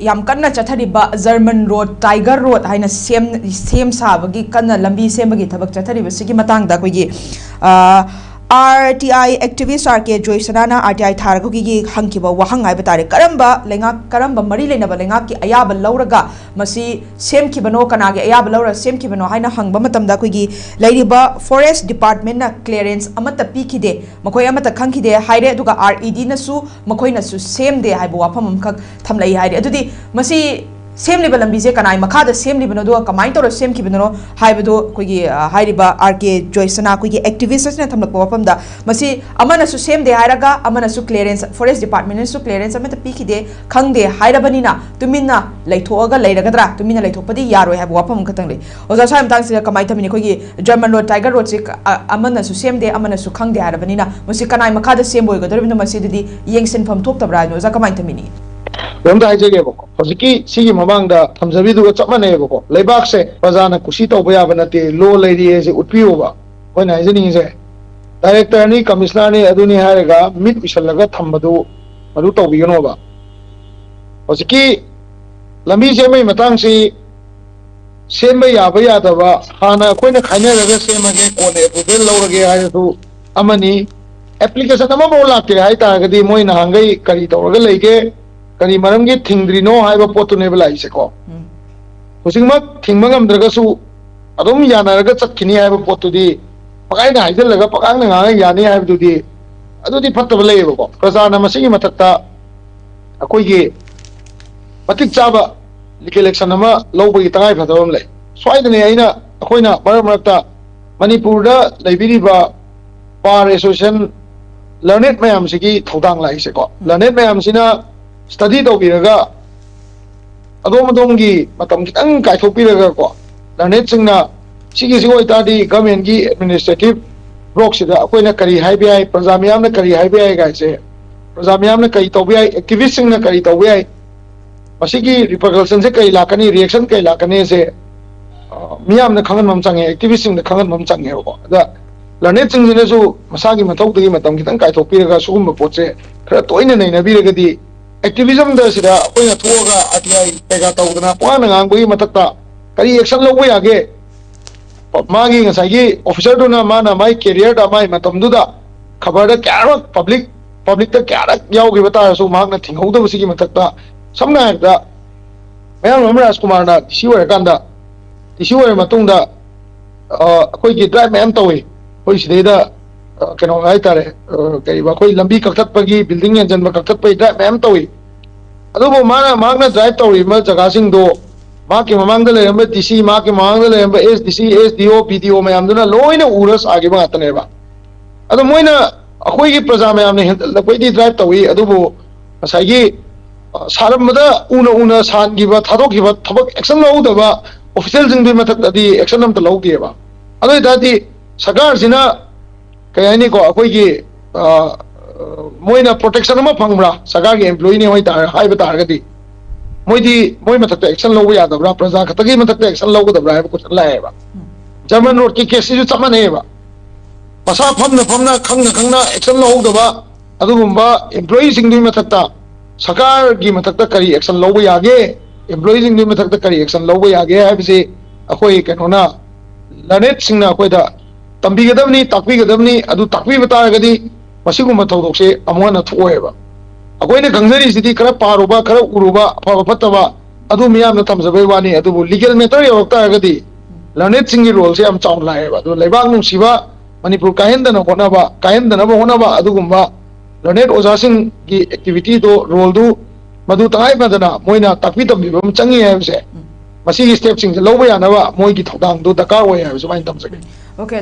याम कन्ना चथरिबा German road tiger road हाइना सेम साबगी कन्ना लंबी सेमगी थबक चथरिबा सिगी मतंगदा कोगी RTI एक्टिविस्ट RK जोइसनाना RTI थारगोगी हंकिबा वहंग हाइबा तारे करंबा मरी लेनबा लेंगा की अयाबा लौरगा मसी सेमखिबनो कनागे अयाबा लौरा सेमखिबनो हाइना हंगबा मतमदा कोगी लैरिबा फॉरेस्ट डिपार्टमेंट ना क्लियरेंस अमत पीखिदे मखोय अमत खंखिदे हाइरे अदुगा RED नसु मखोयनसु सेमदे हाइबा वाफम अमखक थमलै हाइरे अदुदी मसी सेमलिबा लंबीजे कनाई मखादा सेमलिबनो दो कमाई तोर सेमखिबनो हाइबदो कोगी हाइरिबा RK जोइसना कोगी एक्टिविस्टने थमलक वफमदा मसी अमनसु सेमदे हाइरगा अमनसु क्लियरेंस फॉरेस्ट डिपार्टमेंटसु क्लियरेंस अमत पीखिदे खंगदे हाइरबनिना तुमिना लैथोगा लैरगद्रा तुमिना लैथोपदि यारोय हाइबा वफम खतंगले ओजा साइम तांगसे कमाई थमिनि कोगी जर्मन रोड टाइगर रोड से अमनसु सेमदे अमनसु खंगदे हाइरबनिना मसी कनाई मखादा सेमबोयगदरबिनो मसी दिदि येंगसिनफम थोक्तब्रा ओजा कमाई थमिनि यम हाइजेगेबको हजिकी सिगी ममांगदा थमजबिदुगा चपमानेबको लेबाकसे प्रजाना कुशी तौबा याबा नते लो लेरिएजे उत्पियोबा होना हाइजनिंगसे डायरेक्टर नि कमिश्नर नि अदुनि हायगा मिट उशलगा थमबदु मदु तौबिगनोबा हजिकी लंबी सेमै मतंगसी सेमबा याबा यादबा हाना कोइना खाइनरगा सेमगे कोने एप्रूवल लौरगे हायदु अमनी एप्लीकेशन अमा बो लाक्ते हाय तागदी मोय नहांगै करी तौरगा लेगे करी मरमगे थिंग्रिनो हाइबा पोतुनेबा लाइसेको हुसिंगमक थिंगमंगमद्रगसु अदुम यानारगा चटखिनी हाइबा पोतुदी पकाइना हाइजलगा पकांगना ngang यानी हाइबदुदी अदुदी फत्तबा लेबको प्रजाना मसिगी मथक्ता अखोइगे मतिक चाबा इलेक्शन अमा लौबगी तंगाइ फदबम ले स्वाइदने आइना अखोइना मरमरक्ता मणिपुरदा लेबिरिबा बार एसोसिएशन लर्नेड मैम सिगी थौदांग लाइसेको लर्नेड मैम सिना स्टडी तौबिरगा अदोमदोमगी मतम खितंग काइथोपिरगा को लर्नेड सिंगना सिगी सिगोय तादी गवर्नमेंट की एडमिनिस्ट्रेटिव ब्लॉक सिदा अकोइना करी हाइबियाय प्रजा मियामना करी हाइबियाय गाइसे प्रजा मियामना कई तौबियाय एक्टिविस्ट सिंगना करी तौबियाय मसिगी रिपरकल्सन से कई लाकनी रिएक्शन कई लाकने से मियामना खंगन मम चंगे एक्टिविस्ट सिंगना खंगन मम चंगे को दा लर्नेड सिंगनेसु मसागी मतौदगी मतम खितंग काइथोपिरगा सुगुम पोचे खरा तोइना नैनबिरगदी एक्टिविज्म दसिदा कोइना थोगा RTI पेगा तौदना पाना ngangbगी मतक्ता करी एक्शन लौबो यागे मागी ngसागी ऑफिसर दुना माना माई कैरियर दा माई मतमदुदा खबर दा क्यारक पब्लिक दा क्यारक यावगे बतासु मागना थिंगौदबसिगी मतक्ता समना हाइदा मयाम राजकुमार ना टीसी ओरकांदा टीसी ओर मतुंगदा अखोइगी ड्राइव मैम तौवे होई सिदेदा कनो हाइतारे करीबा कोई लंबी कक्थटपगी बिल्डिंग एंजन में कक्थटपई ड्राइव मैम तौई अदुबो माना मागना ड्राइव तौई म जगासिंग दो माके ममांग द लेरम टीसी माके ममांग द लेरम SDC SDO PDO मैम दुना लोइना उरस आगे बातनेबा अदु मोइना अखोइगी प्रजा मैम ने लपैदी ड्राइव तौई अदुबो असाइगी सारमदा उना सानगिबा थादोगिबा थबक एक्शन लौदबा ऑफिशियल जिंग मथकदी एक्शन अमत लौगेबा अदु दादी सरकार सिना कयानी को अखोइगी मोइना प्रोटेक्शन अमा फंगब्रा सरकार के एम्प्लॉई ने होई तार हाइबा तारगदी मोई मथक्ता एक्शन लौबा यादब्रा प्रजा खतगी मथक्ता एक्शन लौगदब्रा हाइबा कुछ लाएबा जर्मन रोड की केस जो चमनेबा मसा फमना खंगना एक्शन लौगदबा अदुगुंबा एम्प्लॉई सिंग दुई मथक्ता सरकार की मथक्ता करी एक्शन लौबा यागे एम्प्लॉई सिंग दुई मथक्ता करी एक्शन लौबा यागे हाइबसे अखोइ कनोना लर्नेड सिंगना अखोइदा तंबीगदबनी ताकबीगदबनी अदु ताकबीबा तारगदी मसिगुम थौदोकसे अमोना थोएबा अखोइना खंगजरिसिदि खरा पारुबा खरा उरुबा अफबा फतबा अदु मियामना थमजबे वानी अदुबु लीगल मैटर योक्तारगदी लर्नेड सिंगी रोल से हम चाउन लाएबा अदु लेबाक नुसिबा मणिपुर काहेंदना होनाबा अदुगुम्बा लर्नेड ओजासिंग की एक्टिविटी दो रोल दु मदु तंगाई बदना मोइना ताकबी तंबीबम चंगी हैबसे मसिगी स्टेप सिंग लौबा यानबा मोइगी थौदांग दु दरकार होय हैबसे माइन तमजगे ओके